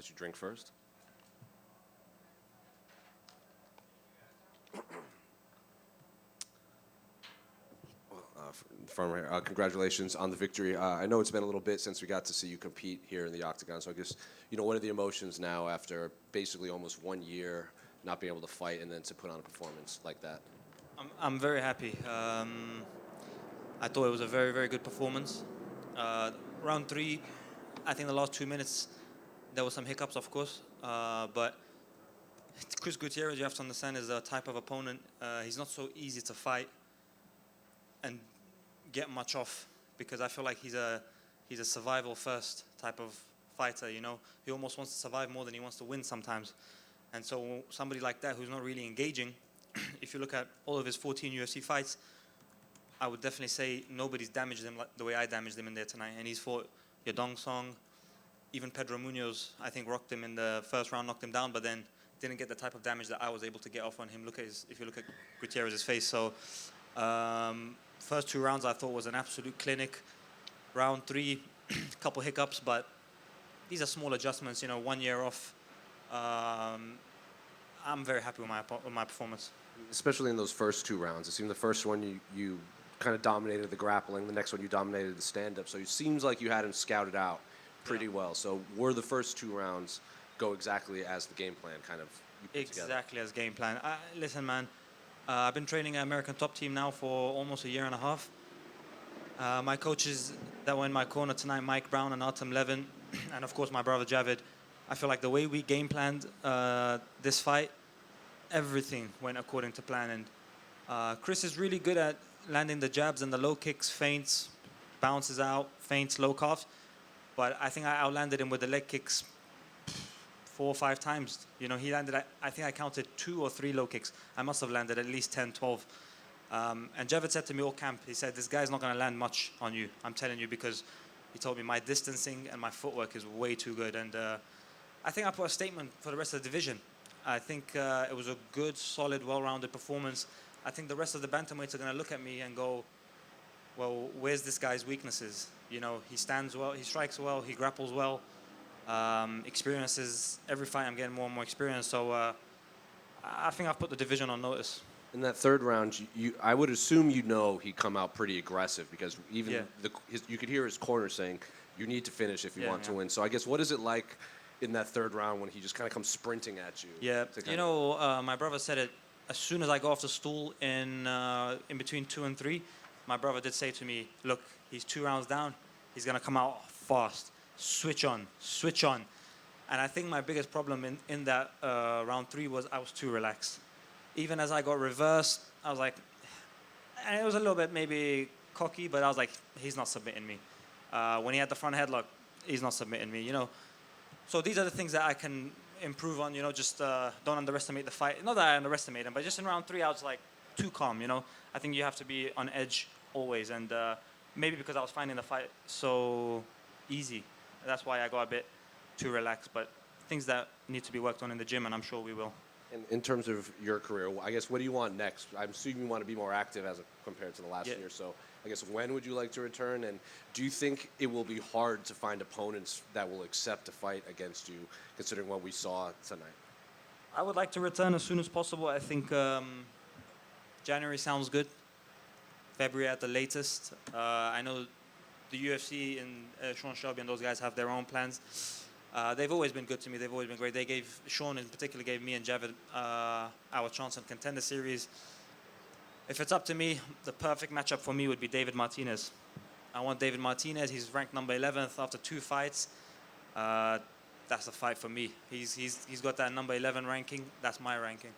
let you drink first. From congratulations on the victory. I know it's been a little bit since we got to see you compete here in the octagon. So I guess, what are the emotions now after basically almost 1 year not being able to fight and then to put on a performance like that? I'm very happy. I thought it was a very, very good performance. Round 3, I think the last 2 minutes, there were some hiccups, of course. But Chris Guitierrez, you have to understand, is a type of opponent. He's not so easy to fight and get much off, because I feel like he's a survival first type of fighter. He almost wants to survive more than he wants to win sometimes. And so somebody like that who's not really engaging, if you look at all of his 14 UFC fights, I would definitely say nobody's damaged him like the way I damaged him in there tonight. And he's fought Yadong Song, even Pedro Munoz, I think, rocked him in the first round, knocked him down, but then didn't get the type of damage that I was able to get off on him. If you look at Gutierrez's face. So first 2 rounds I thought was an absolute clinic. Round 3, a couple hiccups, but these are small adjustments. 1 year off. I'm very happy with my performance. Especially in those first 2 rounds. It seemed the first one you kind of dominated the grappling. The next one you dominated the stand-up. So it seems like you had him scouted out pretty well. So were the first 2 rounds go exactly as the game plan kind of you put exactly together? As game plan. Listen, man, I've been training at American Top Team now for almost 1.5 years. My coaches that were in my corner tonight, Mike Brown and Artem Levin, and of course my brother Javid, I feel like the way we game planned this fight, everything went according to plan. And Chris is really good at landing the jabs and the low kicks, feints, bounces out, feints, low calves. But I think I outlanded him with the leg kicks 4 or 5 times. He landed, I think I counted 2 or 3 low kicks. I must have landed at least 10, 12. And Javid said to me all camp, he said, this guy's not going to land much on you. I'm telling you, because he told me my distancing and my footwork is way too good. And I think I put a statement for the rest of the division. I think it was a good, solid, well-rounded performance. I think the rest of the bantamweights are going to look at me and go, well, where's this guy's weaknesses? He stands well, he strikes well, he grapples well. Experiences, every fight I'm getting more and more experience. So I think I've put the division on notice. In that 3rd round, I would assume he'd come out pretty aggressive, because even you could hear his corner saying, you need to finish if you want to win. So I guess, what is it like in that 3rd round when he just kind of comes sprinting at you? Yeah, my brother said it as soon as I got off the stool in between 2 and 3. My brother did say to me, look, he's 2 rounds down. He's going to come out fast. Switch on. And I think my biggest problem in that round 3 was I was too relaxed. Even as I got reversed, I was like, and it was a little bit maybe cocky, but I was like, he's not submitting me. When he had the front headlock, he's not submitting me, So these are the things that I can improve on, just don't underestimate the fight. Not that I underestimate him, but just in round 3, I was like too calm, I think you have to be on edge always. And maybe because I was finding the fight so easy, that's why I got a bit too relaxed. But things that need to be worked on in the gym, and I'm sure we will. In terms of your career, I guess, what do you want next? I'm assuming you want to be more active compared to the last year. So I guess, when would you like to return? And do you think it will be hard to find opponents that will accept a fight against you, considering what we saw tonight? I would like to return as soon as possible. I think January sounds good. February at the latest. I know the UFC and Sean Shelby and those guys have their own plans. They've always been good to me. They've always been great. Sean in particular gave me and Javid our chance on Contender Series. If it's up to me, the perfect matchup for me would be David Martinez. I want David Martinez. He's ranked number 11th after 2 fights. That's a fight for me. He's got that number 11 ranking. That's my ranking.